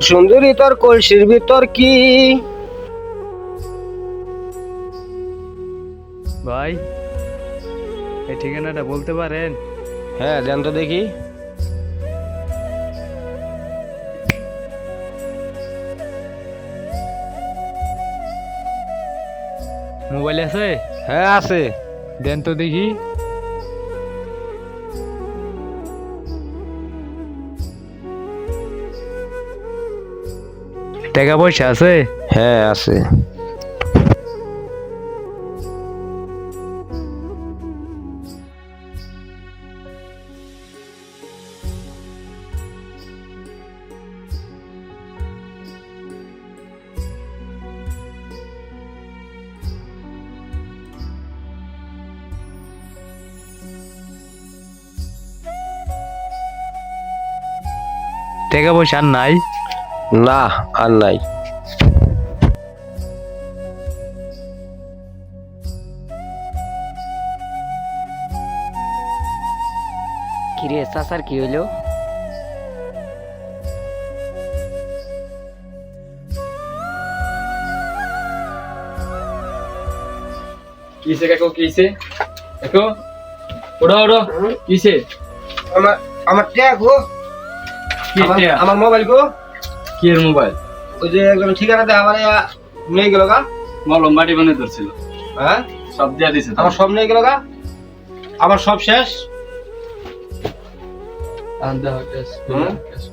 সুন্দরী তোর কলসির ভিতর কি? ভাই, এই ঠিকানাটা বলতে পারেন? হ্যাঁ, দেন তো দেখি। মোবাইল আছে? হ্যাঁ আছে। দেন তো দেখি। টাকা পয়সা আছে? হ্যাঁ আছে। টাকা পয়সা আর নাই? না, আর নাই। কিরে চাচার কি হইলো? কিসে কাকু, কিসে কাকু? ওড়ো ওড়ো, কিসে? আমার আমার ট্যাগ গো। কি টিয়া? আমার মোবাইল গো। কি এর মোবাইল? ওই যে একদম ঠিকানা দেওয়া মানে নিয়ে গেল গা। মলম মাটি বানিয়ে ধরছিল, হ্যাঁ, সব দিয়া দিছে। আমার সব নিয়ে গেল গা। আমার সব শেষ। আন্দা ক্যাশ, হুম? ক্যাশ